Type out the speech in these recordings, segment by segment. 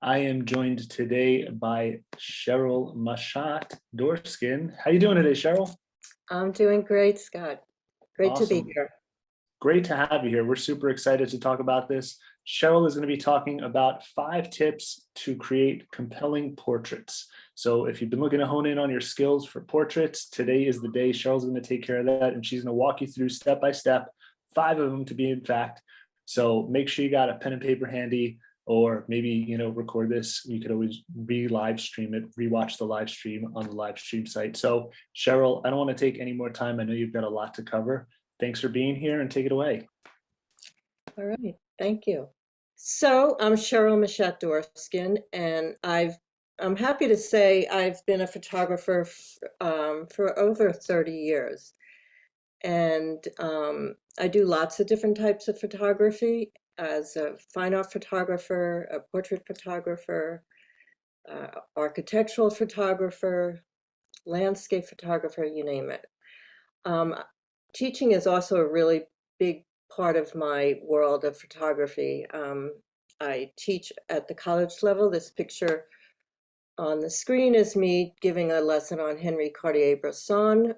I am joined today by Cheryl Machat Dorskind. How you doing today, Cheryl? I'm doing great, Scott. Great to be Awesome. here. Great to have you here. We're super excited to talk about this. Cheryl is going to be talking about 5 tips to create compelling portraits. So if you've been looking to hone in on your skills for portraits, today is the day. Cheryl's going to take care of that, and she's going to walk you through step by step, 5 of them to be in fact. So make sure you got a pen and paper handy, or maybe record this. You could always re-live stream it, rewatch the live stream on the live stream site. So Cheryl, I don't want to take any more time. I know you've got a lot to cover. Thanks for being here, and take it away. All right, thank you. So I'm Cheryl Machat Dorskind, and I'm happy to say I've been a photographer for over 30 years. And I do lots of different types of photography as a fine art photographer, a portrait photographer, architectural photographer, landscape photographer, you name it. Um, Teaching is also a really big part of my world of photography. I teach at the college level. This picture on the screen is me giving a lesson on Henri Cartier-Bresson.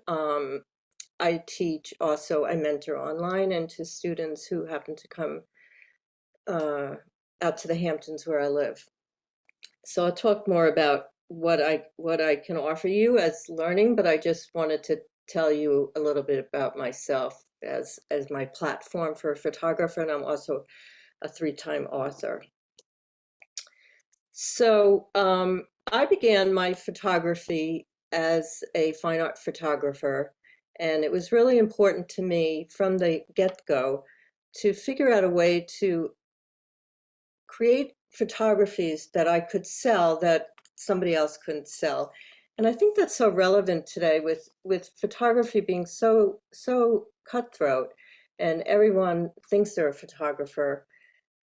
I teach also, I mentor online and to students who happen to come out to the Hamptons where I live. So I'll talk more about what I can offer you as learning, but I just wanted to tell you a little bit about myself as my platform for a photographer, and I'm also a 3-time author. So I began my photography as a fine art photographer, and it was really important to me from the get-go to figure out a way to create photographies that I could sell that somebody else couldn't sell. And I think that's so relevant today with photography being so cutthroat and everyone thinks they're a photographer.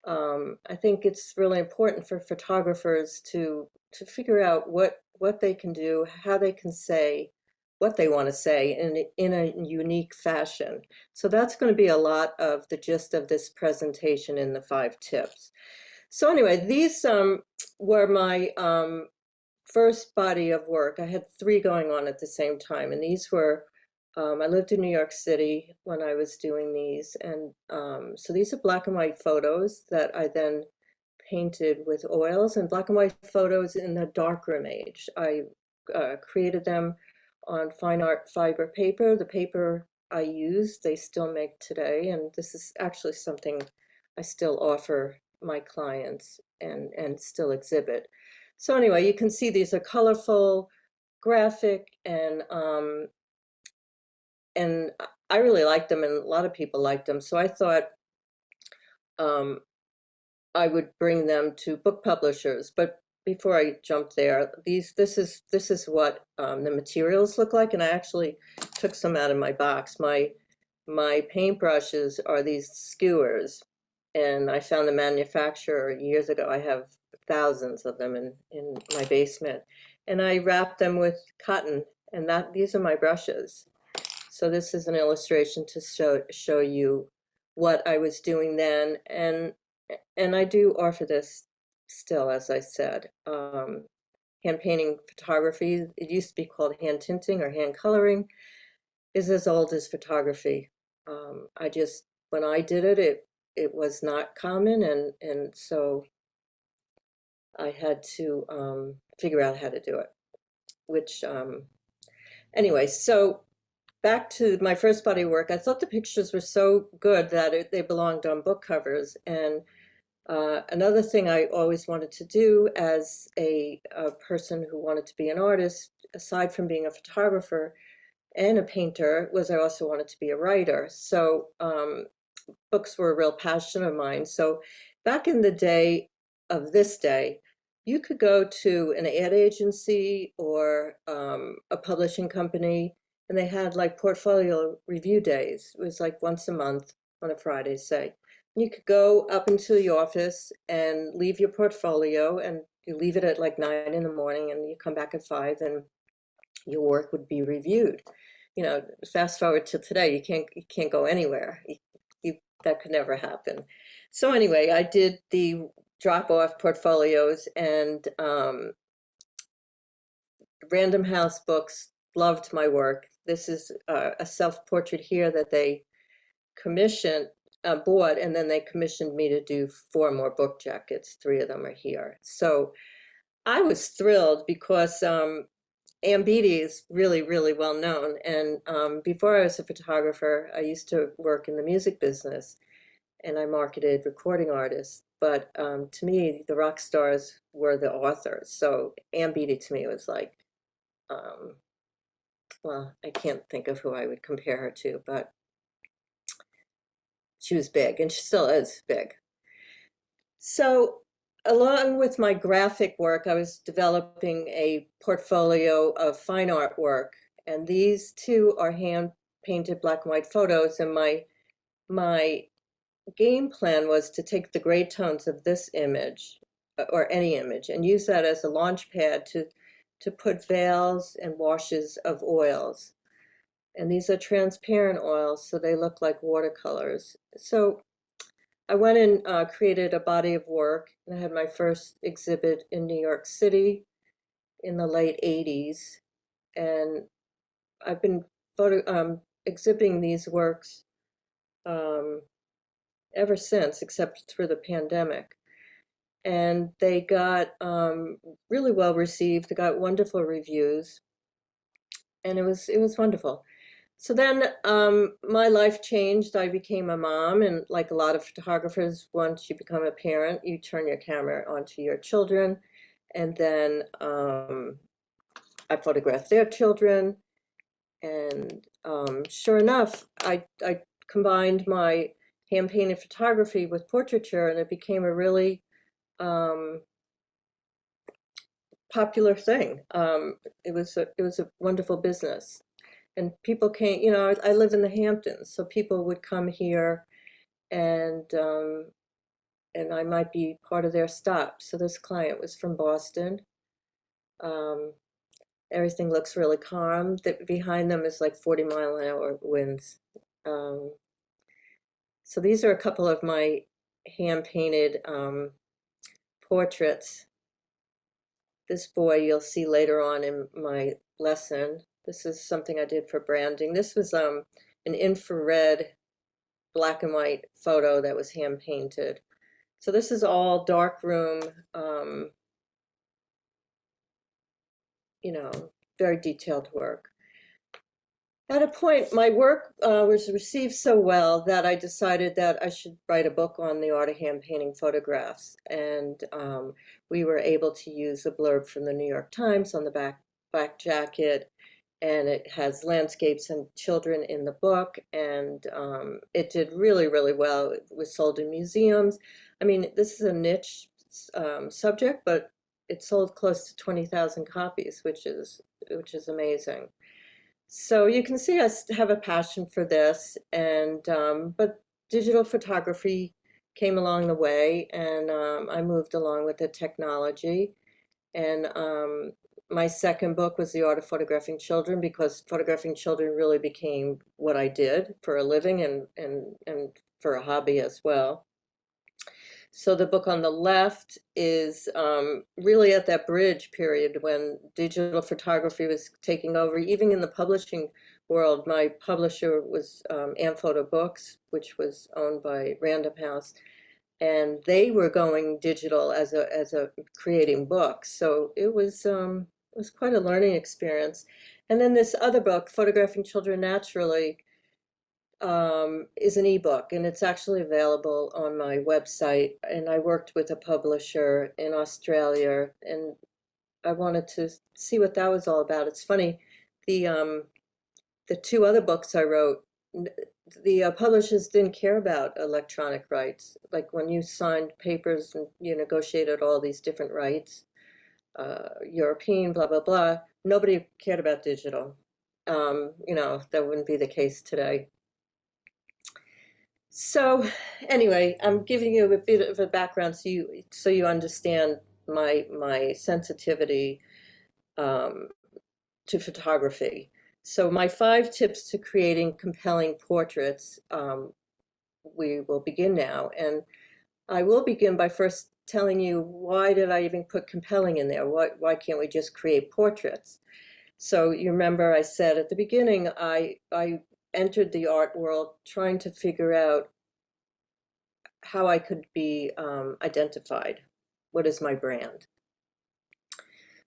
I think it's really important for photographers to figure out what they can do, how they can say what they want to say in a unique fashion. So that's going to be a lot of the gist of this presentation in the 5 tips. So anyway, these were my first body of work. I had 3 going on at the same time, and these were, I lived in New York City when I was doing these, and so these are black and white photos that I then painted with oils, and black and white photos in the darkroom age. I created them on fine art fiber paper. The paper I used, they still make today, and this is actually something I still offer my clients and still exhibit. So anyway, you can see these are colorful, graphic, and I really like them, and a lot of people like them. So I thought um, I would bring them to book publishers. But before I jump there, this is what the materials look like, and I actually took some out of my box. My paintbrushes are these skewers, and I found the manufacturer years ago. I have thousands of them in my basement, and I wrapped them with cotton, and these are my brushes. So this is an illustration to show you what I was doing then, and I do offer this still, as I said. Hand painting photography, it used to be called hand tinting or hand coloring, is as old as photography. When I did it, it was not common, and so I had to figure out how to do it, which, anyway, so back to my first body work. I thought the pictures were so good that they belonged on book covers. And another thing I always wanted to do as a person who wanted to be an artist, aside from being a photographer and a painter, was I also wanted to be a writer. So books were a real passion of mine. So back in the day of this day, you could go to an ad agency or a publishing company, and they had like portfolio review days. It was like once a month on a Friday, say. And you could go up into the office and leave your portfolio, and you leave it at like 9 in the morning, and you come back at 5, and your work would be reviewed. Fast forward to today, you can't go anywhere. That could never happen. So anyway, I did the drop off portfolios, and Random House Books loved my work. This is a self-portrait here that they commissioned, bought, and then they commissioned me to do 4 more book jackets. 3 of them are here. So I was thrilled because Ann Beattie is really, really well known. And before I was a photographer, I used to work in the music business, and I marketed recording artists. But to me, the rock stars were the authors. So Ann Beattie to me was like, um, well, I can't think of who I would compare her to, but she was big, and she still is big. So along with my graphic work, I was developing a portfolio of fine art work, and these 2 are hand painted black and white photos. And my game plan was to take the gray tones of this image, or any image, and use that as a launch pad to put veils and washes of oils. And these are transparent oils, so they look like watercolors. So I went and created a body of work, and I had my first exhibit in New York City in the late 80s. And I've been exhibiting these works ever since, except through the pandemic. And they got really well received. They got wonderful reviews, and it was wonderful. So then my life changed. I became a mom, and like a lot of photographers, once you become a parent, you turn your camera onto your children. And then I photographed their children, and sure enough, I combined my hand-painted photography with portraiture, and it became a really popular thing. It was a wonderful business. And people came, I live in the Hamptons, so people would come here, and I might be part of their stop. So this client was from Boston. Um, Everything looks really calm. Behind them is like 40-mile-an-hour winds. Um, so these are a couple of my hand-painted portraits. This boy you'll see later on in my lesson. This is something I did for branding. This was an infrared black and white photo that was hand painted. So this is all dark room, you know, very detailed work. At a point, my work was received so well that I decided that I should write a book on the art of hand painting photographs. And we were able to use a blurb from the New York Times on the back jacket, and it has landscapes and children in the book, and it did really, really well. It was sold in museums. I mean, this is a niche subject, but it sold close to 20,000 copies, which is amazing. So you can see I have a passion for this, and but digital photography came along the way, and I moved along with the technology. And my second book was The Art of Photographing Children, because photographing children really became what I did for a living, and for a hobby as well. So the book on the left is really at that bridge period when digital photography was taking over. Even in the publishing world, my publisher was Photo Books, which was owned by Random House, and they were going digital as a creating books. So it was quite a learning experience. And then this other book, Photographing Children Naturally, is an ebook, and it's actually available on my website. And I worked with a publisher in Australia, and I wanted to see what that was all about. It's funny, the 2 other books I wrote, the publishers didn't care about electronic rights. Like when you signed papers and you negotiated all these different rights, European, blah, blah, blah, nobody cared about digital. That wouldn't be the case today. So anyway, I'm giving you a bit of a background so you understand my sensitivity to photography. So my 5 tips to creating compelling portraits, we will begin now. And I will begin by first telling you, why did I even put compelling in there? Why can't we just create portraits? So you remember I said at the beginning, I entered the art world trying to figure out how I could be identified. What is my brand?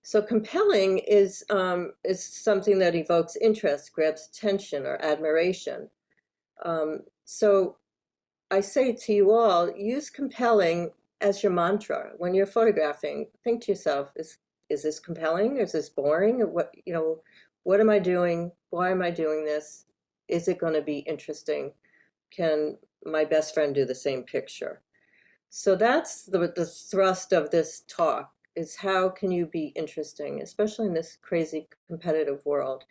So compelling is something that evokes interest, grabs attention, or admiration. So I say to you all, use compelling as your mantra when you're photographing. Think to yourself, is this compelling? Is this boring? What am I doing? Why am I doing this? Is it going to be interesting? Can my best friend do the same picture? So that's the thrust of this talk, is how can you be interesting, especially in this crazy competitive world.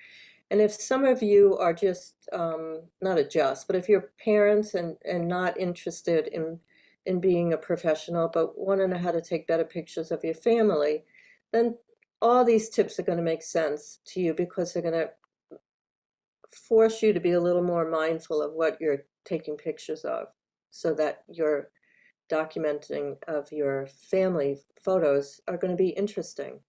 And if some of you are just, not but if you're parents and not interested in being a professional, but want to know how to take better pictures of your family, then all these tips are going to make sense to you, because they're going to force you to be a little more mindful of what you're taking pictures of, so that your documenting of your family photos are going to be interesting.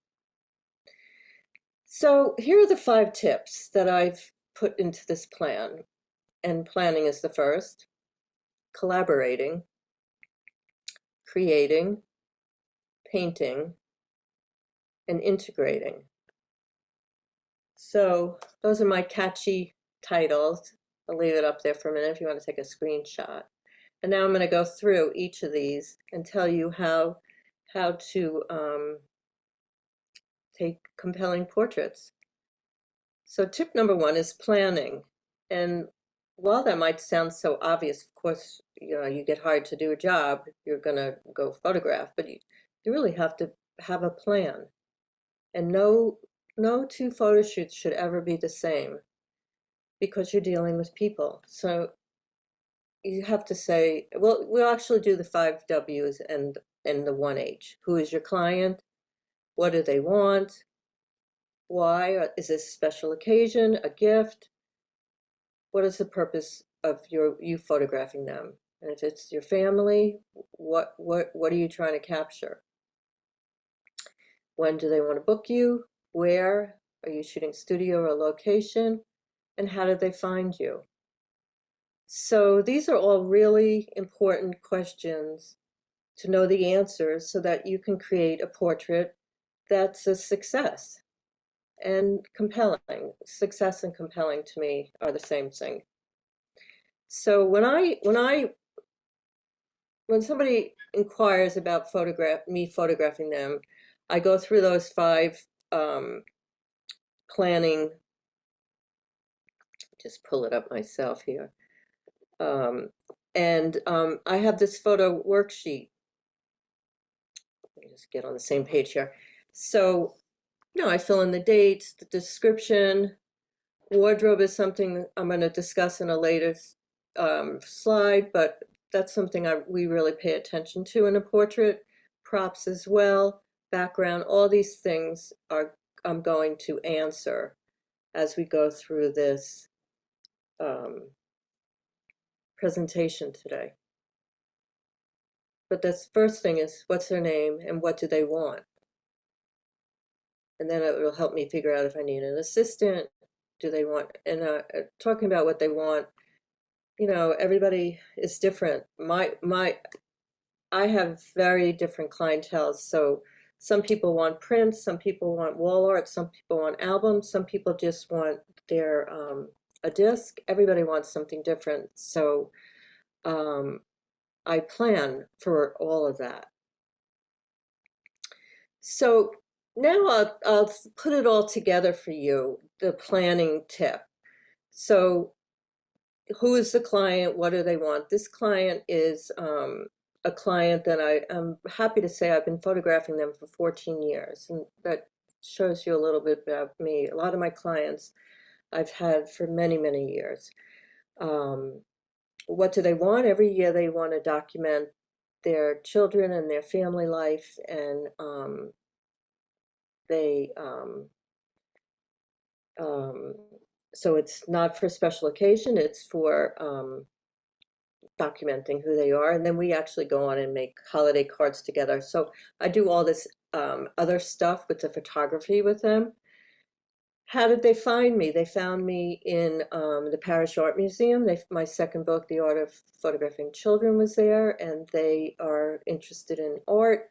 So here are the 5 tips that I've put into this plan. And planning is the first: collaborating, creating, painting, and integrating. So those are my catchy titles. I'll leave it up there for a minute if you want to take a screenshot. And now I'm going to go through each of these and tell you how to take compelling portraits. So tip number 1 is planning. And while that might sound so obvious, of course, you get hired to do a job, you're going to go photograph, but you really have to have a plan. And no 2 photo shoots should ever be the same, because you're dealing with people. So you have to say, well, we'll actually do the 5 W's and the 1 H. Who is your client? What do they want? Why? Is this a special occasion, a gift? What is the purpose of you photographing them? And if it's your family, what are you trying to capture? When do they want to book you? Where? Are you shooting studio or location? And how did they find you? So these are all really important questions to know the answers, so that you can create a portrait that's a success and compelling. Success and compelling to me are the same thing. So when somebody inquires about me photographing them, I go through those 5 planning. Just pull it up myself here. And I have this photo worksheet. Let me just get on the same page here. So, I fill in the dates, the description. Wardrobe is something I'm going to discuss in a later slide, but that's something we really pay attention to in a portrait. Props as well, background, all these things I'm going to answer as we go through this presentation today. But the first thing is, what's their name and what do they want? And then it will help me figure out if I need an assistant. Do they want, and talking about what they want, everybody is different. I have very different clientele. So some people want prints, some people want wall art, some people want albums, some people just want their a disc. Everybody wants something different. So I plan for all of that. So now I'll put it all together for you, the planning tip. So who is the client? What do they want? This client is a client that I'm happy to say I've been photographing them for 14 years. And that shows you a little bit about me. A lot of my clients I've had for many, many years. What do they want? Every year they want to document their children and their family life, and they so it's not for special occasion, it's for documenting who they are. And then we actually go on and make holiday cards together. So I do all this other stuff with the photography with them. How did they find me? They found me in the Parish Art Museum. My second book, The Art of Photographing Children, was there, and they are interested in art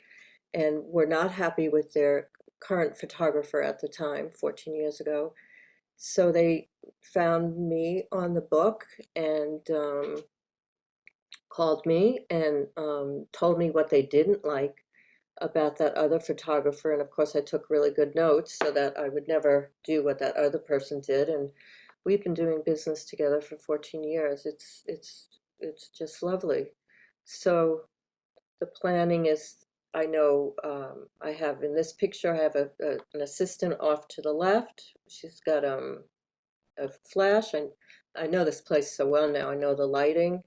and were not happy with their current photographer at the time, 14 years ago. So they found me on the book and called me and told me what they didn't like about that other photographer. And of course, I took really good notes so that I would never do what that other person did. And we've been doing business together for 14 years. It's just lovely. So the planning is, I know I have in this picture, I have an assistant off to the left. She's got a flash, and I know this place so well now. I know the lighting.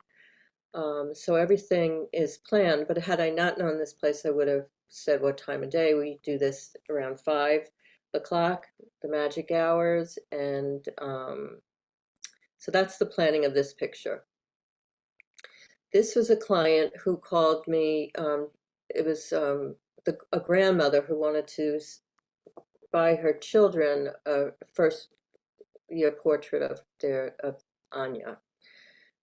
So everything is planned, but had I not known this place, I would have said what time of day. We do this around 5 o'clock, the magic hours, and so that's the planning of this picture. This was a client who called me. It was a grandmother who wanted to buy her children a first year portrait of Anya.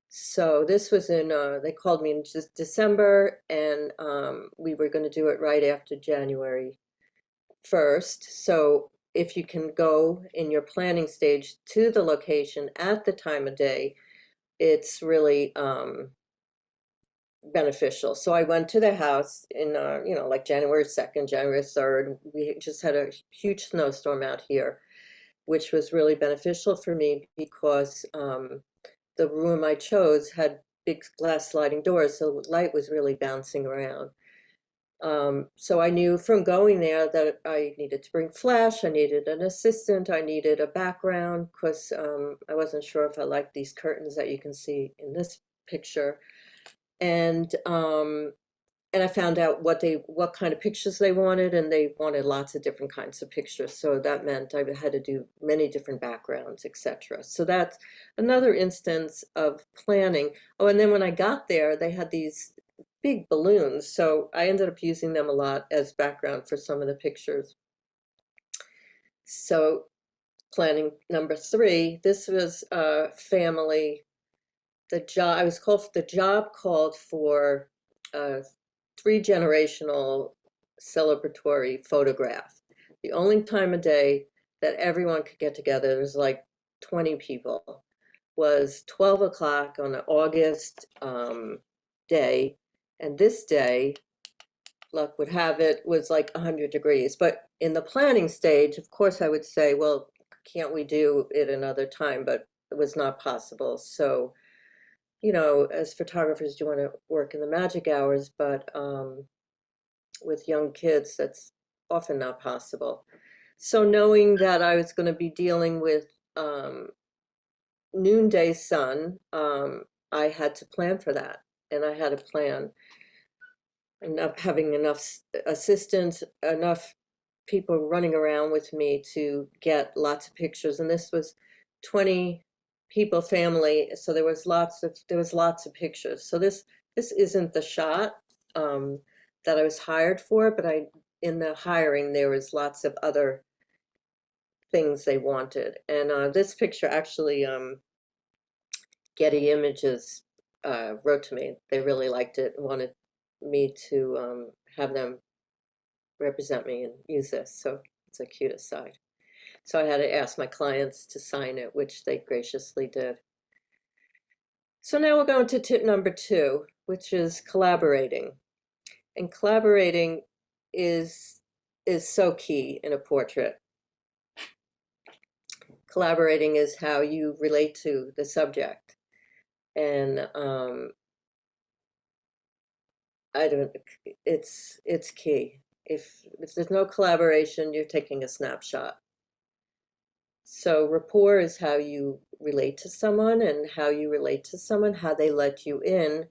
So this was in, they called me in just December, and we were going to do it right after January 1st. So if you can go in your planning stage to the location at the time of day, it's really beneficial. So I went to their house in, like January 2nd, January 3rd. We just had a huge snowstorm out here, which was really beneficial for me because the room I chose had big glass sliding doors, so light was really bouncing around. So I knew from going there that I needed to bring flash, I needed an assistant, I needed a background, because I wasn't sure if I liked these curtains that you can see in this picture. And I found out what kind of pictures they wanted, and they wanted lots of different kinds of pictures. So that meant I had to do many different backgrounds, etc. So that's another instance of planning. Oh, and then when I got there, they had these big balloons. So I ended up using them a lot as background for some of the pictures. So planning number 3, this was a family. The job called for 3-generational celebratory photograph. The only time of day that everyone could get together, there's like 20 people, was 12 o'clock on an August day. And this day, luck would have it, was like 100 degrees. But in the planning stage, of course, I would say, well, can't we do it another time? But it was not possible. So as photographers, you want to work in the magic hours, but with young kids, that's often not possible. So knowing that I was going to be dealing with noonday sun, I had to plan for that. And I had to plan having enough assistants, enough people running around with me to get lots of pictures. And this was 20 people family, so there was lots of pictures. So this isn't the shot that I was hired for, but in the hiring there was lots of other things they wanted. And this picture actually Getty Images wrote to me. They really liked it and wanted me to have them represent me and use this. So it's a cute aside. So I had to ask my clients to sign it, which they graciously did. So now we're going to tip number 2, which is collaborating. And collaborating is so key in a portrait. Collaborating is how you relate to the subject. And it's key. If there's no collaboration, you're taking a snapshot. So rapport is how you relate to someone, and how you relate to someone, how they let you in,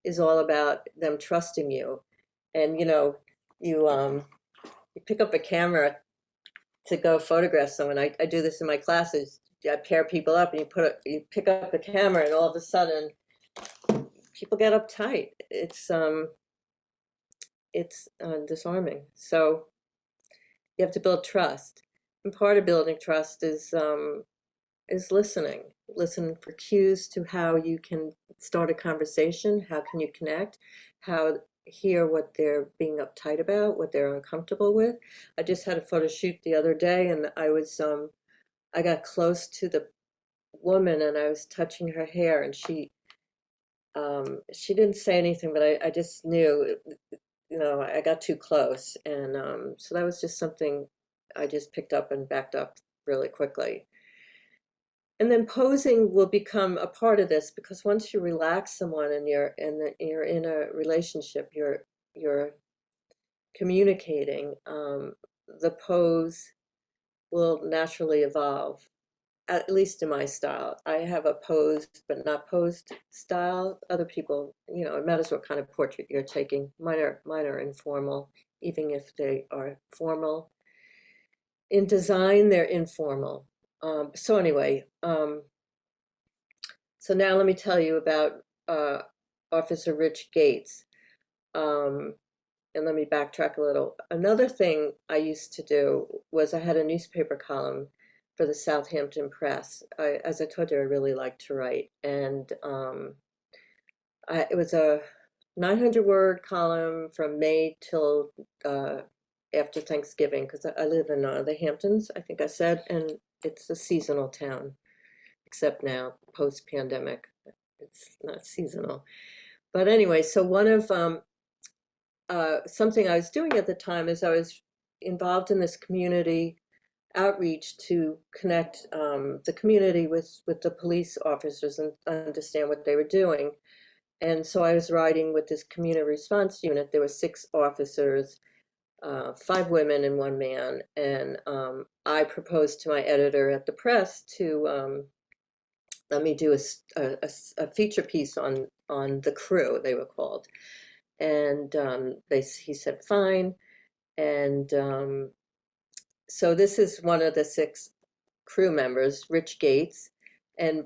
is all about them trusting you. And you pick up a camera to go photograph someone. I do this in my classes. I pair people up, and you pick up the camera, and all of a sudden people get uptight. It's disarming. So you have to build trust, and part of building trust is listening. Listen for cues to how you can start a conversation, how can you connect, how hear what they're being uptight about, what they're uncomfortable with. I just had a photo shoot the other day, and I got close to the woman and I was touching her hair, and she didn't say anything, but I just knew, I got too close, and so that was just something I just picked up and backed up really quickly. And then posing will become a part of this, because once you relax someone and you're in a relationship, you're communicating, the pose will naturally evolve. At least in my style, I have a posed but not posed style. Other people, it matters what kind of portrait you're taking. Mine are informal, even if they are formal. In design, they're informal. So anyway, so now let me tell you about Officer Rich Gates. Um, and let me backtrack a little. Another thing I used to do was I had a newspaper column for the Southampton Press. As I told you, I really like to write, and it was a 900-word column from May till after Thanksgiving, because I live in the Hamptons, I think I said, and it's a seasonal town, except now, post-pandemic, it's not seasonal. But anyway, so one of something I was doing at the time is I was involved in this community outreach to connect the community with the police officers and understand what they were doing. And so I was writing with this community response unit. There were 6 officers, 5 women and 1 man. And I proposed to my editor at the press to let me do a feature piece on the crew, they were called. And he said, fine. And so this is one of the 6 crew members, Rich Gates. And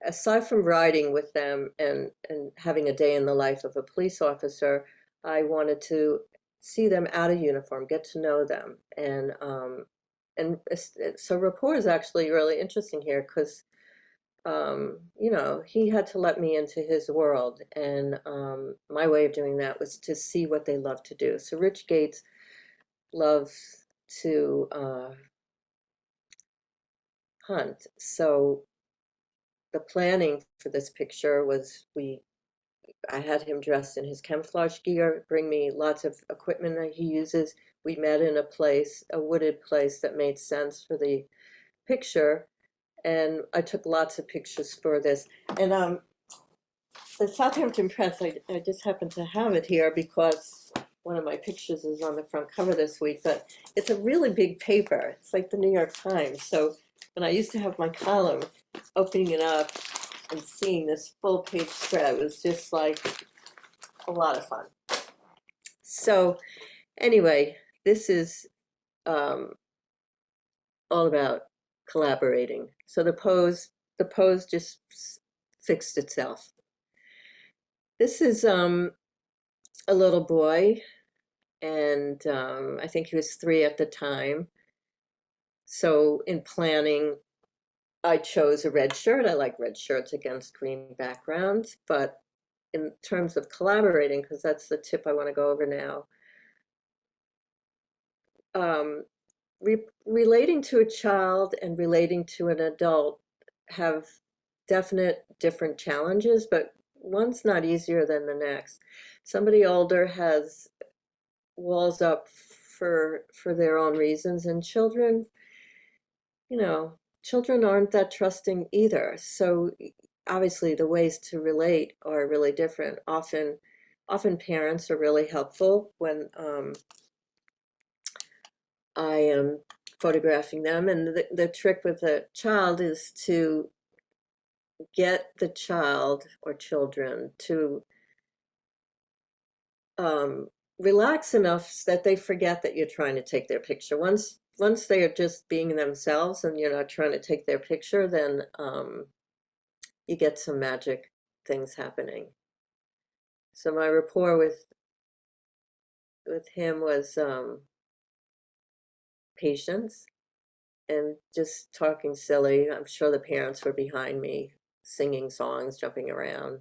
aside from riding with them and having a day in the life of a police officer, I wanted to see them out of uniform, get to know them. And so rapport is actually really interesting here, because he had to let me into his world. And my way of doing that was to see what they love to do. So Rich Gates loves to hunt. So the planning for this picture was I had him dressed in his camouflage gear, bring me lots of equipment that he uses. We met in a wooded place that made sense for the picture. And I took lots of pictures for this. And the Southampton Press, I just happen to have it here because one of my pictures is on the front cover this week, but it's a really big paper. It's like the New York Times. So when I used to have my column, opening it up and seeing this full page spread was just like a lot of fun. So anyway, this is all about collaborating. So the pose just fixed itself. This is a little boy, and I think he was 3 at the time. So in planning, I chose a red shirt. I like red shirts against green backgrounds, but in terms of collaborating, because that's the tip I want to go over now, relating to a child and relating to an adult have definite different challenges, but one's not easier than the next. Somebody older has walls up for their own reasons, and children aren't that trusting either. So obviously the ways to relate are really different. Often parents are really helpful when I am photographing them, and the trick with a child is to get the child or children to relax enough that they forget that you're trying to take their picture. Once they are just being themselves and you're not trying to take their picture, then you get some magic things happening. So my rapport with him was patience and just talking silly. I'm sure the parents were behind me singing songs, jumping around.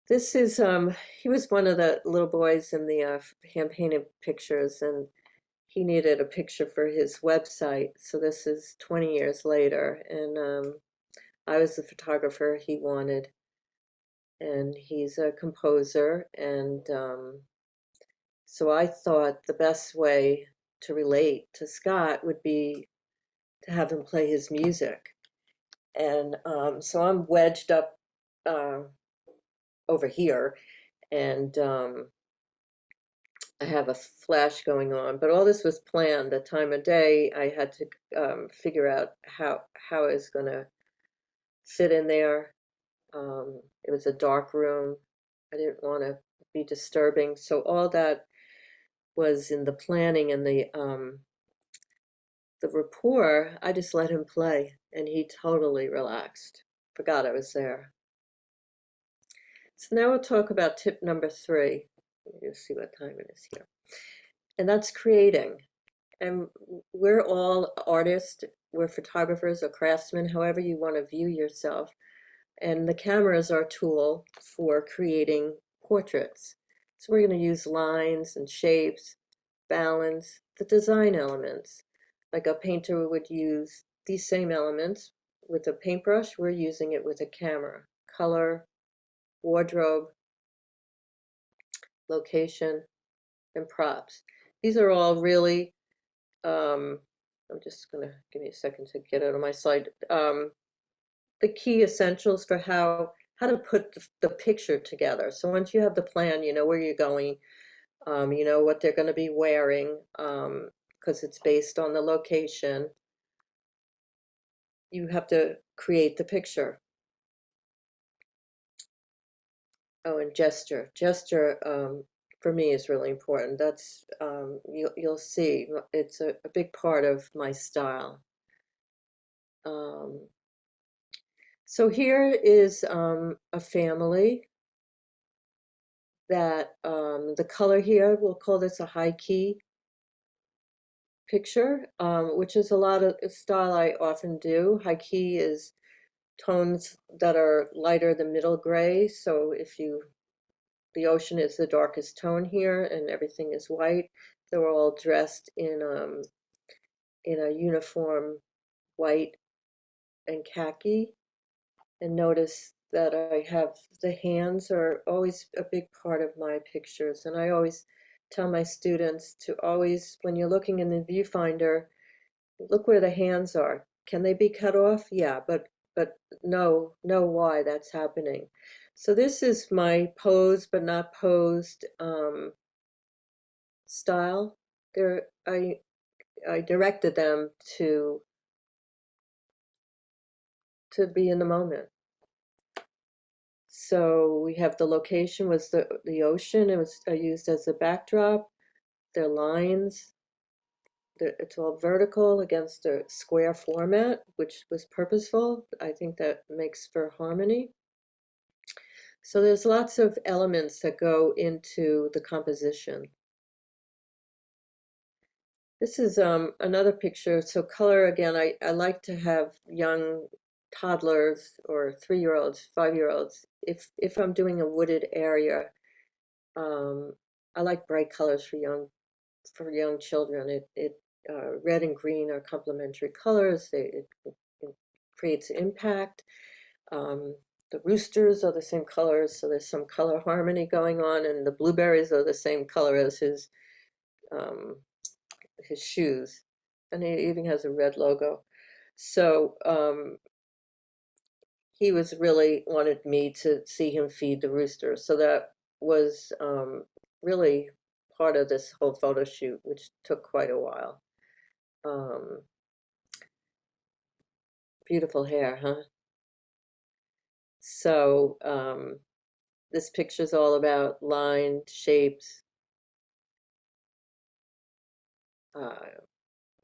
This is he was one of the little boys in the hand painted pictures, and he needed a picture for his website. So this is 20 years later, and I was the photographer he wanted, and he's a composer, and so I thought the best way to relate to Scott would be to have him play his music. And so I'm wedged up uh, over here, and I have a flash going on. But all this was planned. The time of day, I had to figure out how I was going to fit in there. It was a dark room. I didn't want to be disturbing, so all that was in the planning and the rapport. I just let him play, and he totally relaxed. Forgot I was there. So now we'll talk about tip number 3. Let me just see what time it is here. And that's creating. And we're all artists, we're photographers or craftsmen, however you want to view yourself. And the camera is our tool for creating portraits. So we're going to use lines and shapes, balance, the design elements. Like a painter would use these same elements with a paintbrush, we're using it with a camera. Color, wardrobe, location, and props. These are all really, I'm just gonna give me a second to get out of my slide. The key essentials for how to put the picture together. So once you have the plan, you know where you're going, you know what they're going to be wearing, because it's based on the location. You have to create the picture. Oh, and gesture. Gesture for me is really important. That's you'll see it's a big part of my style. Um, so here is a family that the color here, we'll call this a high key picture, which is a lot of style I often do. High key is tones that are lighter than middle gray. So if you, the ocean is the darkest tone here and everything is white. They're all dressed in a uniform white and khaki. And notice that I have the hands are always a big part of my pictures. And I always tell my students to always, when you're looking in the viewfinder, look where the hands are. Can they be cut off? Yeah, but know why that's happening. So this is my posed but not posed style. There, I directed them to be in the moment. So we have the location was the ocean. It was used as a backdrop. Their lines. It's all vertical against a square format, which was purposeful. I think that makes for harmony. So there's lots of elements that go into the composition. This is another picture. So color, again, I like to have young toddlers or 3-year-olds, 5-year-olds. If I'm doing a wooded area, I like bright colors for young children. Red and green are complementary colors. It creates impact. Um, the roosters are the same colors, so there's some color harmony going on, and the blueberries are the same color as um, his shoes, and he even has a red logo. So he was really wanted me to see him feed the rooster. So that was really part of this whole photo shoot, which took quite a while. Um, Beautiful hair, huh? So this picture's all about line, shapes, uh,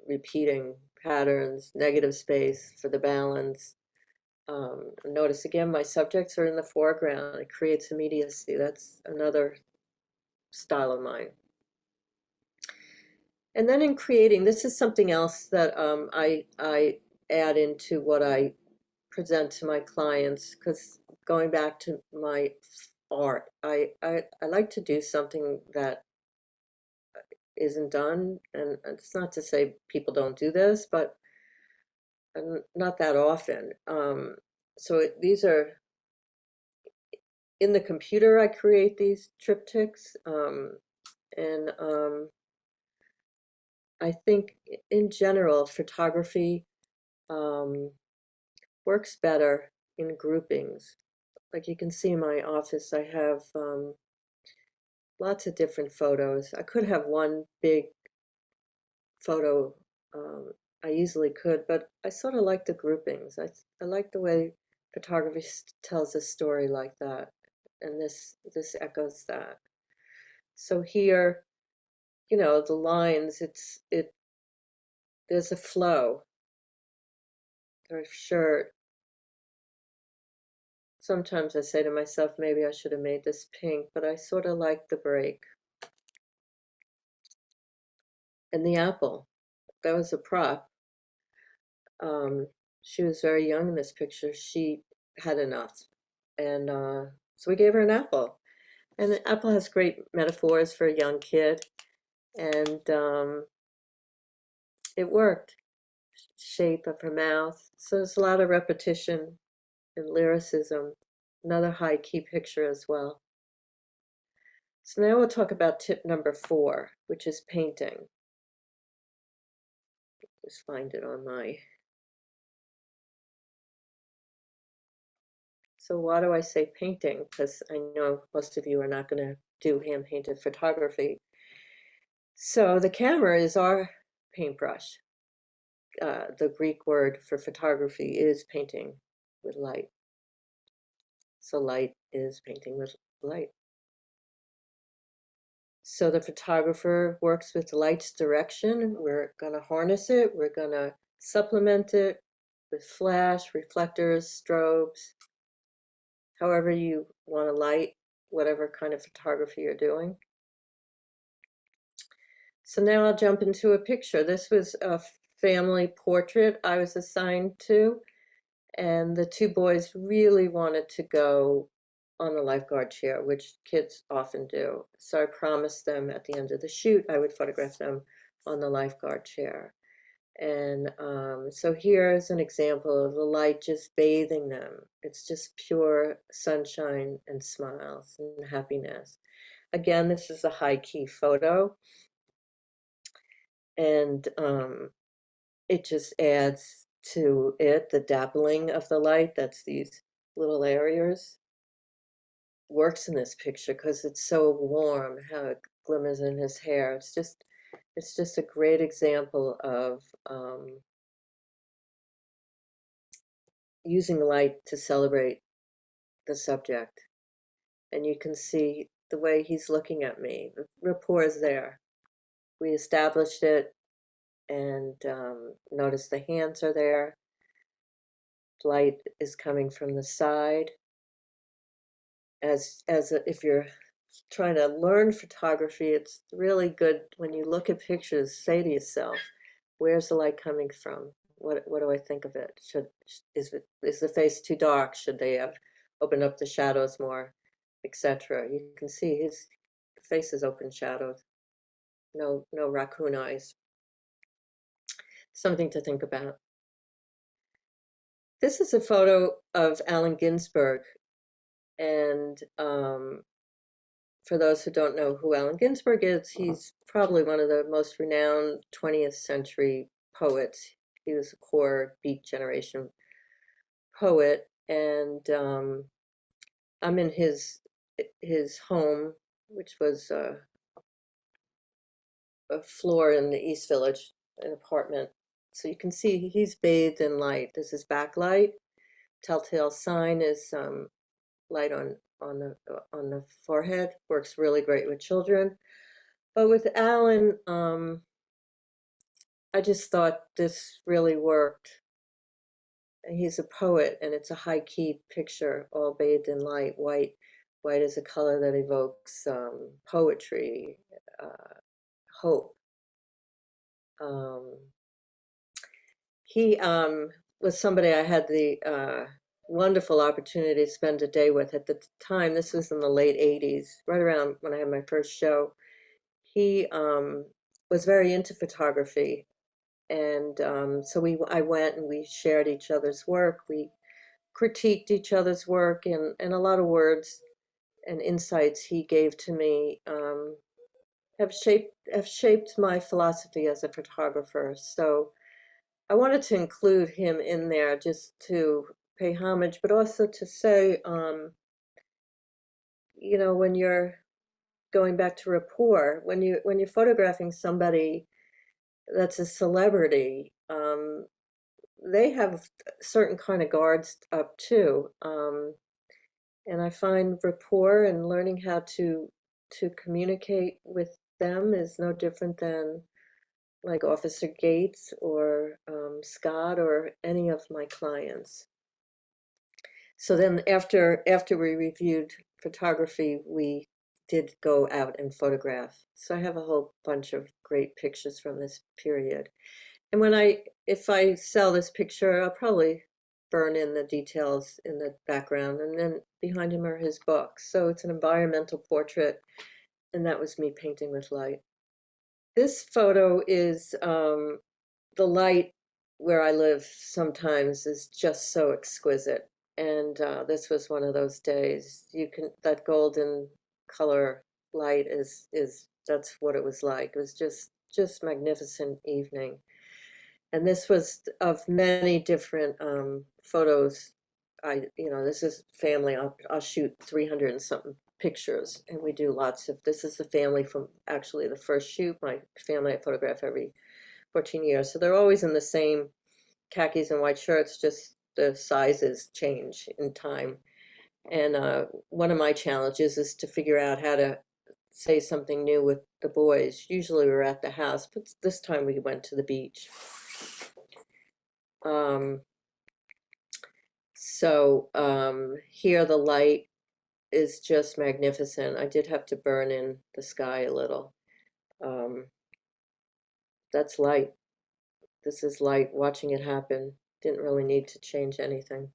repeating patterns, negative space for the balance, Notice again, my subjects are in the foreground. It creates immediacy. That's another style of mine. And then in creating, this is something else that I add into what I present to my clients, because going back to my art, I like to do something that isn't done. And it's not to say people don't do this, but not that often. These are in the computer, I create these triptychs. And I think in general, photography um, works better in groupings. Like you can see in my office, I have lots of different photos. I could have one big photo. Um, I easily could, but I sort of like the groupings. I like the way photography tells a story like that, and this echoes that. So here, you know, the lines, there's a flow. For sure. Sometimes I say to myself, maybe I should have made this pink, but I sort of like the break. And the apple, that was a prop. Um, she was very young in this picture. She had enough. And so we gave her an apple. And the apple has great metaphors for a young kid. And it worked. Shape of her mouth. So there's a lot of repetition and lyricism. Another high key picture as well. So now we'll talk about tip number 4, which is painting. Just find it on my. So why do I say painting? Because I know most of you are not going to do hand-painted photography. So the camera is our paintbrush. The Greek word for photography is painting with light. So light is painting with light. So the photographer works with light's direction. We're going to harness it. We're going to supplement it with flash, reflectors, strobes, however you want to light whatever kind of photography you're doing. So now I'll jump into a picture. This was a family portrait I was assigned to, and the 2 boys really wanted to go on the lifeguard chair, which kids often do. So I promised them at the end of the shoot I would photograph them on the lifeguard chair. And so here's an example of the light just bathing them. It's just pure sunshine and smiles and happiness. Again, this is a high key photo, and it just adds to it the dappling of the light. That's these little areas. Works in this picture because it's so warm, how it glimmers in his hair. It's just a great example of using light to celebrate the subject. And you can see the way he's looking at me. The rapport is there. We established it, and notice the hands are there. Light is coming from the side. If you're trying to learn photography, it's really good when you look at pictures, say to yourself, where's the light coming from? What do I think of it? Is the face too dark? Should they have opened up the shadows more, etc.? You can see his face is open shadowed. No raccoon eyes. Something to think about. This is a photo of Allen Ginsberg, and for those who don't know who Allen Ginsberg is, he's probably one of the most renowned 20th century poets. He was a core Beat Generation poet, and I'm in his home, which was a floor in the East Village, an apartment. So you can see he's bathed in light. This is backlight. Telltale sign is light on the forehead. Works really great with children. But with Alan, I just thought this really worked. he's a poet, and it's a high-key picture, all bathed in light. White is a color that evokes poetry, hope. Um, he was somebody I had the wonderful opportunity to spend a day with at the time. This was in the late 80s, right around when I had my first show. He was very into photography, and so I went and we shared each other's work. We critiqued each other's work, and a lot of words and insights he gave to me have shaped my philosophy as a photographer. So I wanted to include him in there just to pay homage, but also to say, when you're going back to rapport, when you're photographing somebody that's a celebrity, they have certain kind of guards up too. And I find rapport and learning how to communicate with them is no different than like Officer Gates or Scott or any of my clients. So then after we reviewed photography, we did go out and photograph. So I have a whole bunch of great pictures from this period. And if I sell this picture, I'll probably burn in the details in the background, and then behind him are his books. So it's an environmental portrait, and that was me painting with light. This photo is the light where I live sometimes is just so exquisite. And this was one of those days. That golden color light is that's what it was like. It was just magnificent evening. And this was of many different photos. This is family. I'll shoot 300 and something pictures, and we do lots of. This is the family from actually the first shoot. My family I photograph every 14 years, so they're always in the same khakis and white shirts. Just the sizes change in time. And one of my challenges is to figure out how to say something new with the boys. Usually we're at the house, but this time we went to the beach. Um, here the light is just magnificent. I did have to burn in the sky a little. Um, that's light. This is light. Watching it happen. Didn't really need to change anything.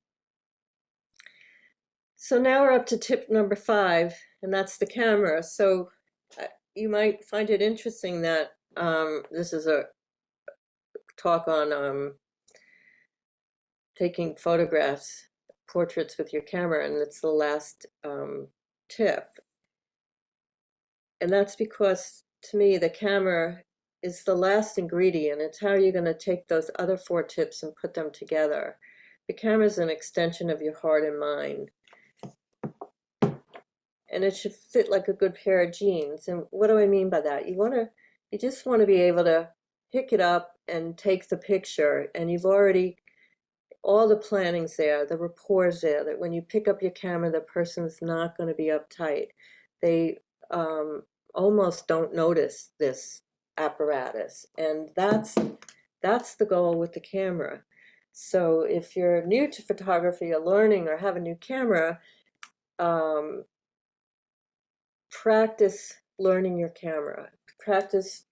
So now we're up to tip number 5, and that's the camera. So you might find it interesting that this is a talk on taking photographs, portraits with your camera, and it's the last tip. And that's because, to me, the camera is the last ingredient. It's how you're going to take those other 4 tips and put them together. The camera is an extension of your heart and mind. And it should fit like a good pair of jeans. And what do I mean by that? You just want to be able to pick it up and take the picture, and all the planning's there, the rapport's there, that when you pick up your camera, the person's not going to be uptight. They almost don't notice this apparatus, and that's the goal with the camera. So if you're new to photography or learning or have a new camera, practice learning your camera, practice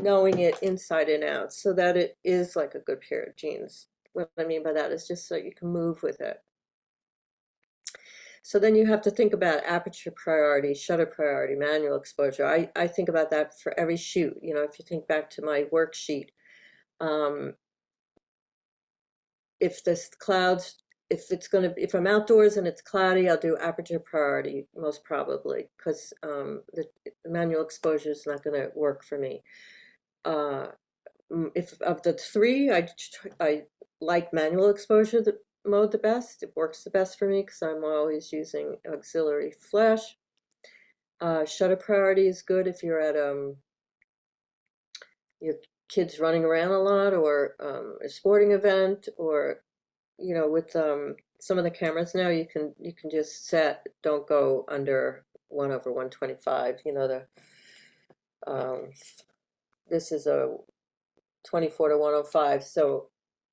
knowing it inside and out so that it is like a good pair of jeans. What I mean by that is just so you can move with it. So then you have to think about aperture priority, shutter priority, manual exposure. I think about that for every shoot. If you think back to my worksheet, if this clouds, if I'm outdoors and it's cloudy, I'll do aperture priority most probably, because the manual exposure is not going to work for me. If of the 3, I like manual exposure mode the best. It works the best for me because I'm always using auxiliary flash. Shutter priority is good if you're at your kids running around a lot, or a sporting event, or with some of the cameras now you can just set, don't go under 1/125. This is a 24 to 105, so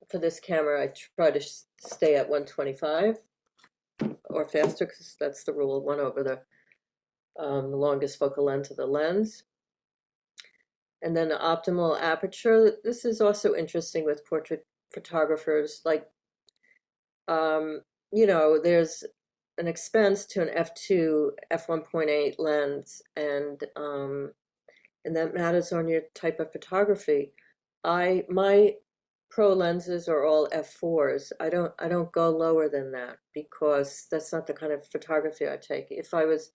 for this camera, I try to stay at 125 or faster, because that's the rule, one over the longest focal length of the lens. And then the optimal aperture. This is also interesting with portrait photographers. Like, um, there's an expense to an f2, f1.8 lens, and that matters on your type of photography. My pro lenses are all f4s. I don't go lower than that, because that's not the kind of photography I take. If I was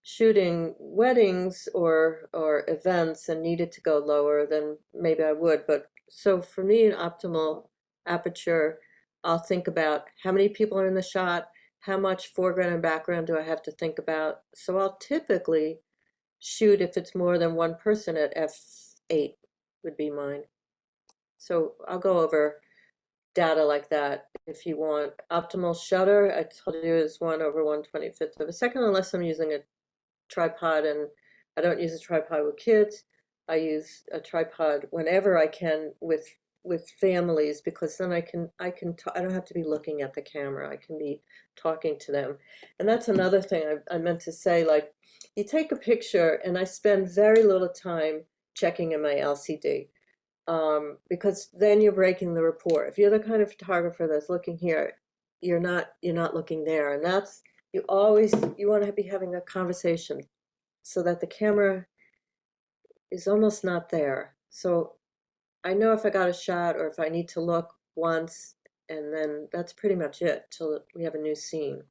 shooting weddings or events and needed to go lower, then maybe I would. But so for me, an optimal aperture, I'll think about how many people are in the shot, how much foreground and background do I have to think about. So I'll typically shoot, if it's more than one person, at f8 would be mine. So I'll go over data like that if you want. Optimal shutter, I told you, is 1 over 1/25 of a second, unless I'm using a tripod, and I don't use a tripod with kids. I use a tripod whenever I can with families, because then I don't have to be looking at the camera. I can be talking to them. And that's another thing I meant to say. Like, you take a picture, and I spend very little time checking in my LCD, because then you're breaking the rapport. If you're the kind of photographer that's looking here, you're not looking there, and that's, you want to be having a conversation so that the camera is almost not there. So I know if I got a shot, or if I need to look once, and then that's pretty much it till we have a new scene.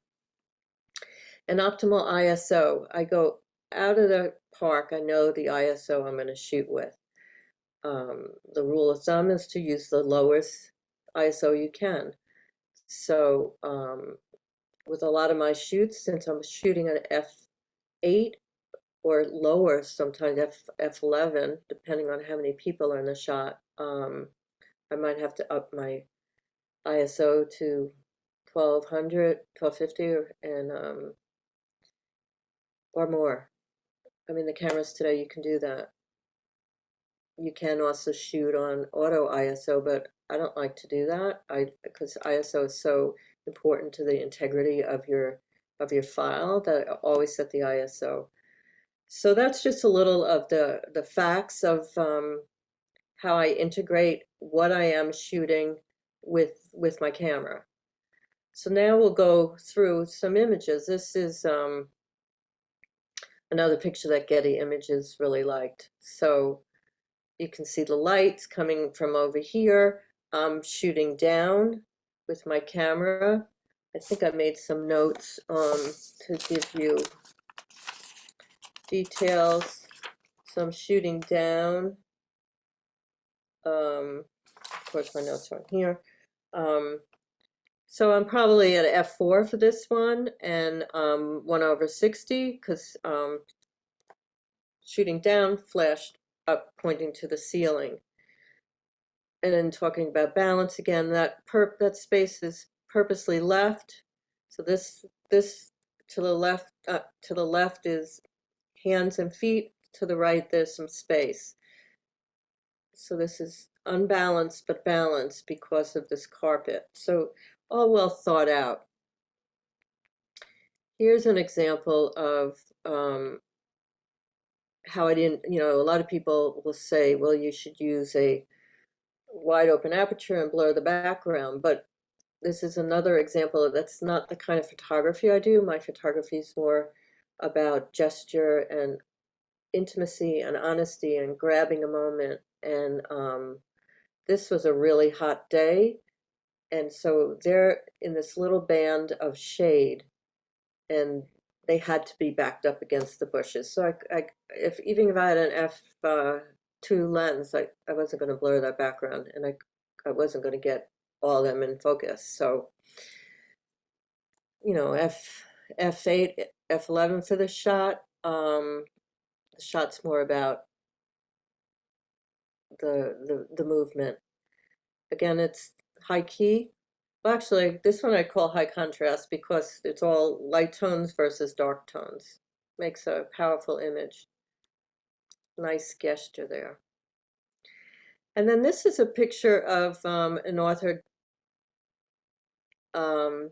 An optimal ISO, I go out of the park, I know the ISO I'm going to shoot with. The rule of thumb is to use the lowest ISO you can. So with a lot of my shoots, since I'm shooting at f8 or lower, sometimes f11, depending on how many people are in the shot, I might have to up my ISO to 1200, 1250, or more. I mean, the cameras today, you can do that. You can also shoot on auto ISO, but I don't like to do that. Because ISO is so important to the integrity of your file, that I always set the ISO. So that's just a little of the facts of how I integrate what I am shooting with my camera. So now we'll go through some images. This is another picture that Getty Images really liked. So you can see the lights coming from over here. I'm shooting down with my camera. I think I made some notes to give you details. So I'm shooting down. Of course, my notes are here. So I'm probably at f4 for this one, and 1 over 60, because shooting down, flashed up, pointing to the ceiling. And then talking about balance again, that space is purposely left. So this to the left is hands and feet. To the right, there's some space. So this is unbalanced but balanced because of this carpet. So all well thought out. Here's an example of how I didn't, a lot of people will say, well, you should use a wide open aperture and blur the background, but this is another example of, that's not the kind of photography I do. My photography is more about gesture and intimacy and honesty and grabbing a moment. And this was a really hot day, and so they're in this little band of shade, and they had to be backed up against the bushes. So even if I had an f2 lens, I wasn't going to blur that background, and I wasn't going to get all of them in focus. So, f8, f11 for the shot. The shot's more about the movement. Again, it's high key. Well, actually, this one I call high contrast, because it's all light tones versus dark tones. Makes a powerful image. Nice gesture there. And then this is a picture of an author, um,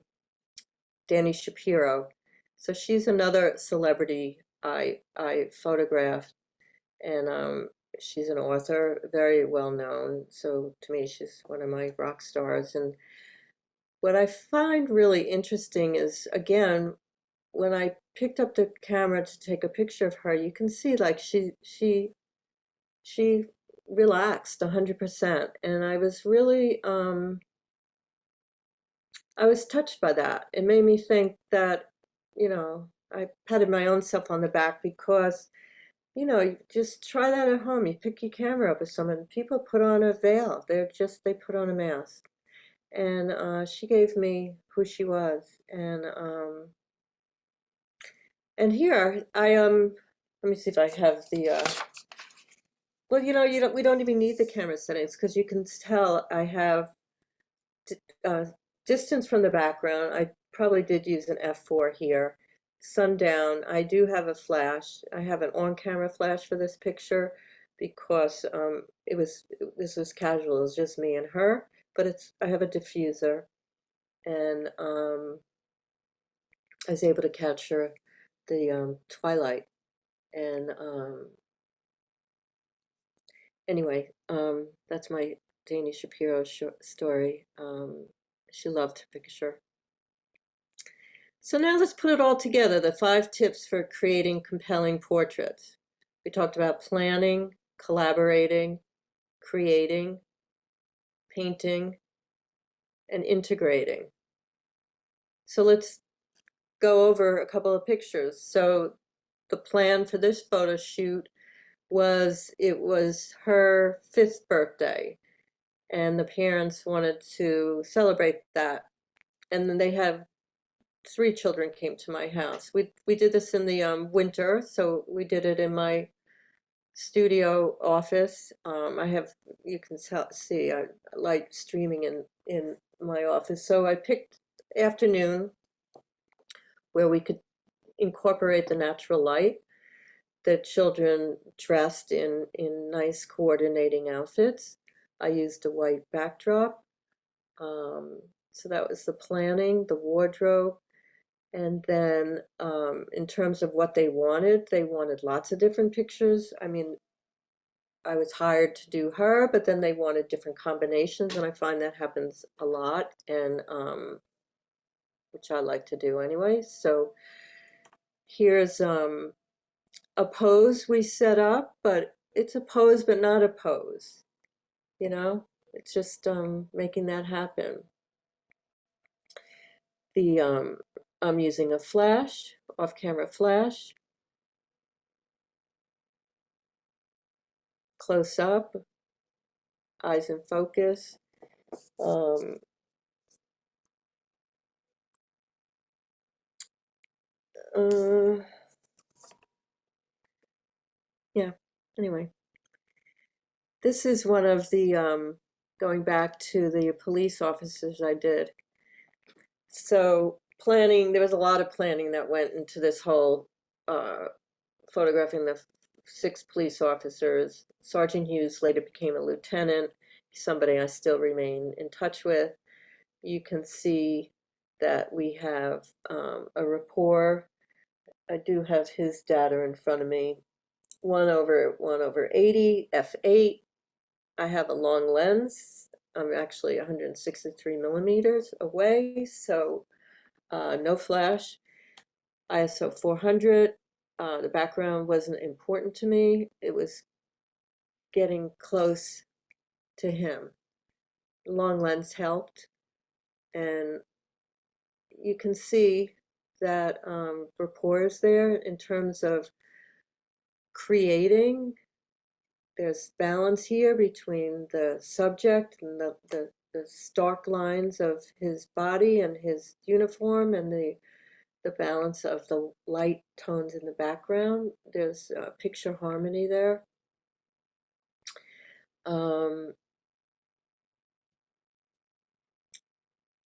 Dani Shapiro. So she's another celebrity I photographed, and she's an author, very well known. So to me, she's one of my rock stars. And what I find really interesting is, again, when I picked up the camera to take a picture of her, you can see like she relaxed 100%, and I was really I was touched by that. It made me think that, I patted my own self on the back because, you just try that at home. You pick your camera up with someone, people put on a veil. They put on a mask. And she gave me who she was. And here let me see if I have the well, we don't even need the camera settings because you can tell I have uh, distance from the background. I probably did use an f4 here. Sundown. I do have a flash. I have an on-camera flash for this picture because this was casual. It was just me and her. But I have a diffuser, and I was able to capture the twilight. And anyway, that's my Dani Shapiro story. She loved her picture. So now let's put it all together, the 5 tips for creating compelling portraits. We talked about planning, collaborating, creating, painting, and integrating. So let's go over a couple of pictures. So the plan for this photo shoot it was her 5th birthday, and the parents wanted to celebrate that. And then they have 3 children came to my house. We did this in the winter, so we did it in my studio office. I have you can see light streaming in my office. So I picked afternoon where we could incorporate the natural light. The children dressed in nice coordinating outfits. I used a white backdrop. Um, so that was the planning, the wardrobe. And then in terms of what they wanted lots of different pictures. I mean, I was hired to do her, but then they wanted different combinations, and I find that happens a lot, and which I like to do anyway. So here's a pose we set up, but it's a pose, but not a pose. You know, it's just making that happen. The I'm using a flash, off-camera flash, close up, eyes in focus. Um, uh, yeah. Anyway, this is one of the going back to the police officers I did. So planning, there was a lot of planning that went into this whole uh, photographing the 6 police officers. Sergeant Hughes later became a lieutenant, somebody I still remain in touch with. You can see that we have a rapport. I do have his data in front of me. 1/80, f8. I have a long lens. I'm actually 163 millimeters away, so no flash. ISO 400. The background wasn't important to me. It was getting close to him. Long lens helped, and you can see that rapport is there in terms of creating. There's balance here between the subject and the stark lines of his body and his uniform, and the balance of the light tones in the background. There's picture harmony there. Um,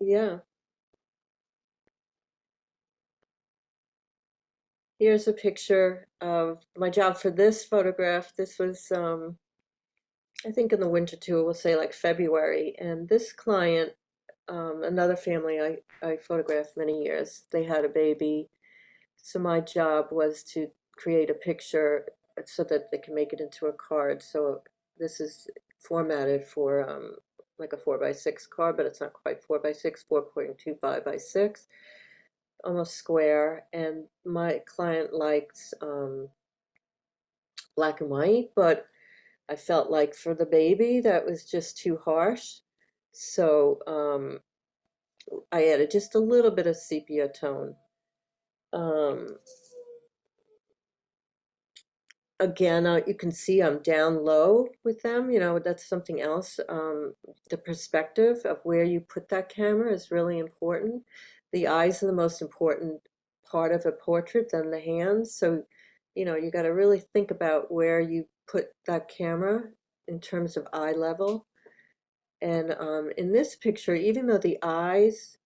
yeah, here's a picture of my job for this photograph. This was I think in the winter too, we'll say like February. And this client, another family I photographed many years, they had a baby. So my job was to create a picture so that they can make it into a card. So this is formatted for like a 4x6 card, but it's not quite 4x6, 4.25 by 6, almost square. And my client likes black and white, but I felt like for the baby that was just too harsh. So I added just a little bit of sepia tone. Um, Again, you can see I'm down low with them. You know, that's something else. The perspective of where you put that camera is really important. The eyes are the most important part of a portrait than the hands. So, you know, you got to really think about where you put that camera in terms of eye level. And in this picture, even though the eyes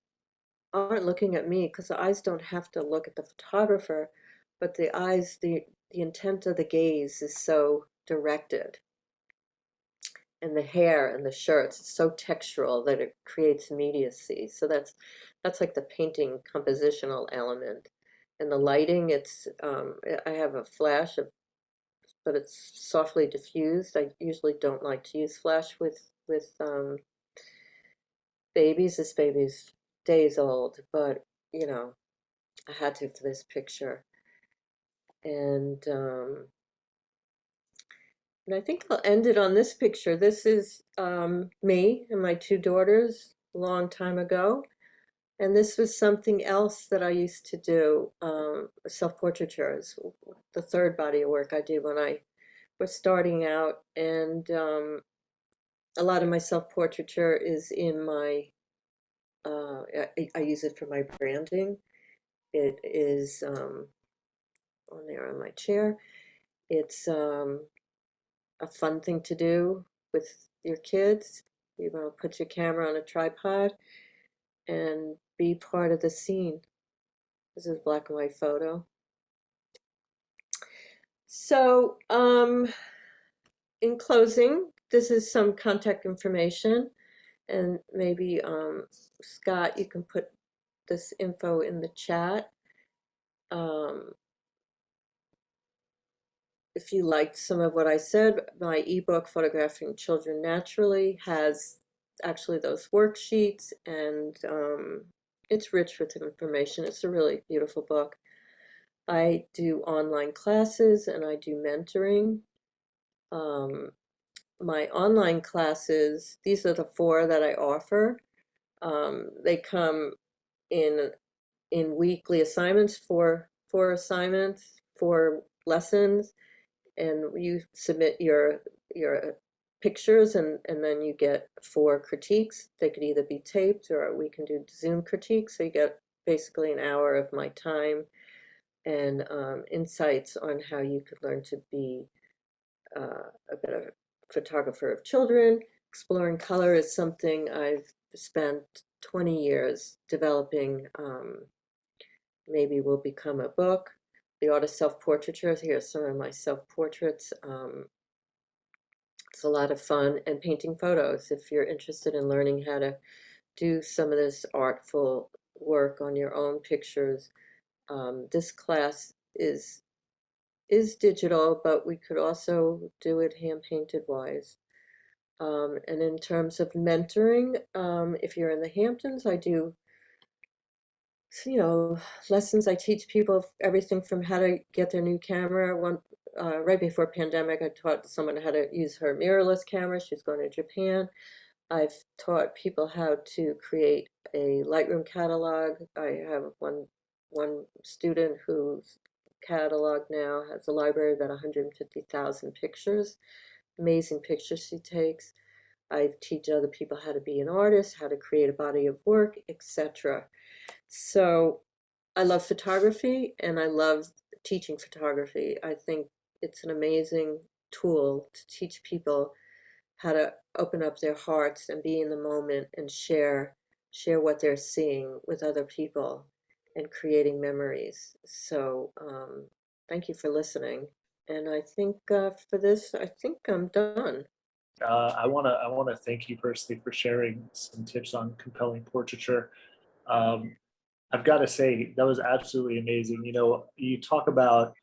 aren't looking at me, because the eyes don't have to look at the photographer, but the eyes, the intent of the gaze is so directed. And the hair and the shirts is so textural that it creates immediacy. So that's like the painting compositional element. And the lighting, it's I have a flash of, but it's softly diffused. I usually don't like to use flash with babies. This baby's days old, but you know, I had to for this picture. And and I think I'll end it on this picture. This is me and my two daughters a long time ago. And this was something else that I used to do, self-portraiture is the third body of work I did when I was starting out. And a lot of my self-portraiture is in my, I use it for my branding. It is on there on my chair. It's a fun thing to do with your kids. You know, put your camera on a tripod and be part of the scene. This is a black and white photo. So, in closing, this is some contact information, and maybe Scott, you can put this info in the chat. Um, if you liked some of what I said, my ebook, Photographing Children Naturally, has actually those worksheets, and it's rich with information. It's a really beautiful book. I do online classes and I do mentoring. Um, my online classes, these are the four that I offer. They come in weekly assignments, four assignments, four lessons, and you submit your pictures, and then you get four critiques. They could either be taped or we can do Zoom critiques. So you get basically an hour of my time and insights on how you could learn to be a better photographer of children. Exploring color is something I've spent 20 years developing. Maybe will become a book. The art of self-portraiture. Here's some of my self-portraits. It's a lot of fun, and painting photos. If you're interested in learning how to do some of this artful work on your own pictures, this class is digital, but we could also do it hand painted wise. And in terms of mentoring, if you're in the Hamptons, I do, you know, lessons. I teach people everything from how to get their new camera. Right before pandemic, I taught someone how to use her mirrorless camera. She's going to Japan. I've taught people how to create a Lightroom catalog. I have one student whose catalog now has a library of about 150,000 pictures. Amazing pictures she takes. I teach other people how to be an artist, how to create a body of work, etc. So I love photography and I love teaching photography. I think it's an amazing tool to teach people how to open up their hearts and be in the moment and share what they're seeing with other people and creating memories. So thank you for listening. And I think for this, I think I'm done. I wanna thank you personally for sharing some tips on compelling portraiture. Um, I've got to say that was absolutely amazing. You talk about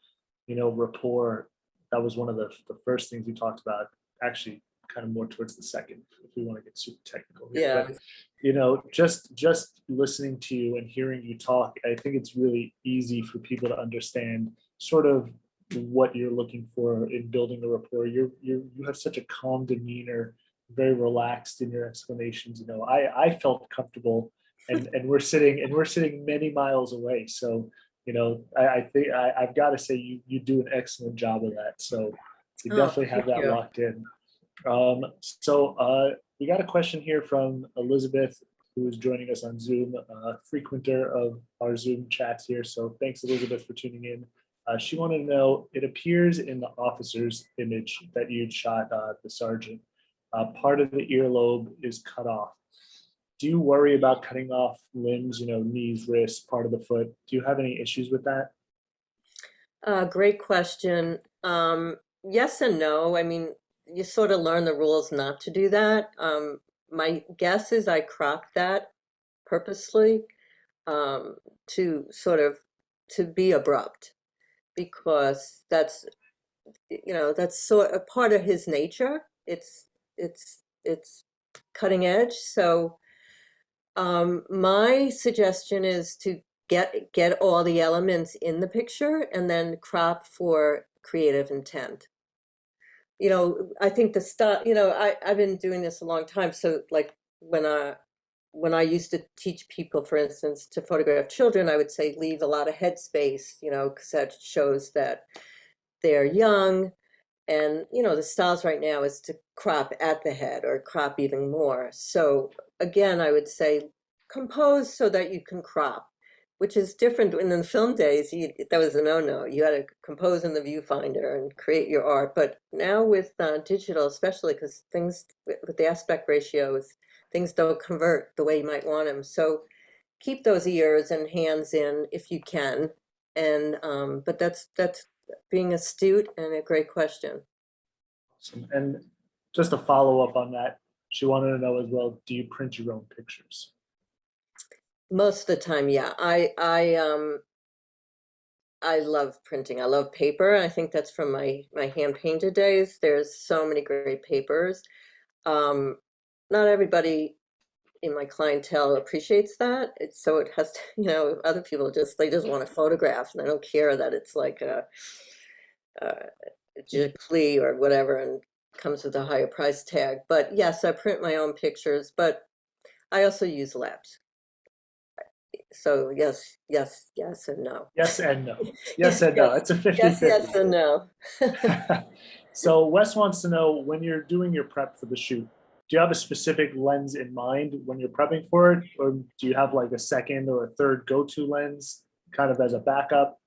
rapport. That was one of the first things you talked about. Actually, kind of more towards the second, if we want to get super technical here. Yeah. But just listening to you and hearing you talk, I think it's really easy for people to understand sort of what you're looking for in building a rapport. You have such a calm demeanor, very relaxed in your explanations. I felt comfortable, and we're sitting many miles away. So I think I've got to say you do an excellent job of that. So you Oh, definitely have thank that you. locked in. So we got a question here from Elizabeth, who is joining us on Zoom, frequenter of our Zoom chats here. So thanks, Elizabeth, for tuning in. She wanted to know, it appears in the officer's image that you'd shot the sergeant. Part of the earlobe is cut off. Do you worry about cutting off limbs, knees, wrists, part of the foot? Do you have any issues with that? Great question. Yes and no. I mean, you sort of learn the rules not to do that. My guess is I cropped that purposely, um, to sort of to be abrupt because that's sort of part of his nature. It's cutting edge. So my suggestion is to get all the elements in the picture and then crop for creative intent. I think the stuff, I've been doing this a long time. So like when I used to teach people, for instance, to photograph children, I would say leave a lot of headspace, because that shows that they're young. And, the styles right now is to crop at the head or crop even more. So again, I would say compose so that you can crop, which is different. In the film days, that was a no-no. You had to compose in the viewfinder and create your art. But now with digital, especially because things with the aspect ratios, things don't convert the way you might want them. So keep those ears and hands in if you can. And but that's being astute and a great question. And just to follow up on that, she wanted to know as well, do you print your own pictures? Most of the time, yeah. I love printing. I love paper. I think that's from my hand painted days. There's so many great papers. Um, Not everybody in my clientele appreciates that. So it has to, other people they just want to photograph and they don't care that it's like a Giclée or whatever and comes with a higher price tag. But yes, I print my own pictures, but I also use labs. So yes, yes, yes, and no. Yes and no. Yes Yes, and no. yes, It's a yes, 50-50. yes, and no. So Wes wants to know, when you're doing your prep for the shoot, do you have a specific lens in mind when you're prepping for it? Or do you have like a second or a third go-to lens kind of as a backup?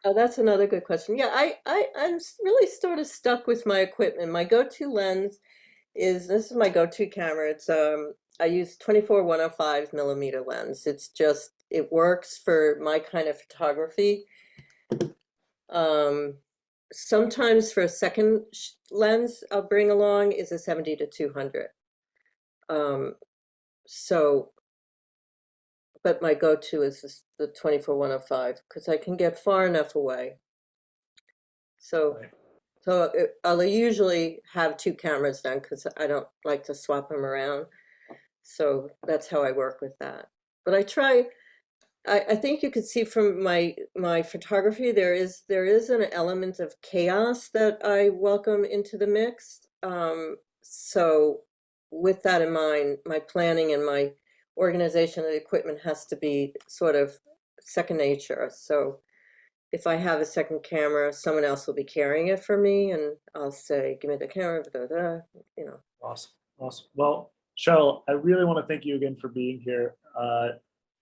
Oh, that's another good question. Yeah, I'm really sort of stuck with my equipment. My go-to lens this is my go-to camera. I use 24-105 millimeter lens. It works for my kind of photography. Um, Sometimes for a second lens I'll bring along is a 70-200. Um, so, but my go-to is the 24-105 because I can get far enough away. So, Right. I'll usually have two cameras then because I don't like to swap them around. So that's how I work with that. But I try. I think you could see from my photography there is an element of chaos that I welcome into the mix. So with that in mind, my planning and my organization of the equipment has to be sort of second nature. So if I have a second camera, someone else will be carrying it for me, and I'll say, "Give me the camera." Blah, blah, blah, you know. Awesome. Awesome. Well, Cheryl, I really want to thank you again for being here.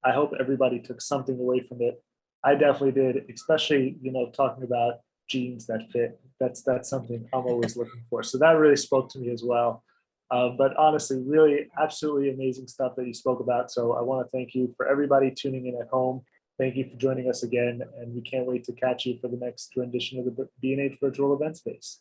I hope everybody took something away from it. I definitely did, especially, talking about jeans that fit. That's something I'm always looking for. So that really spoke to me as well. But honestly, really absolutely amazing stuff that you spoke about. So I want to thank you. For everybody tuning in at home, thank you for joining us again. And we can't wait to catch you for the next rendition of the B&H Virtual Event Space.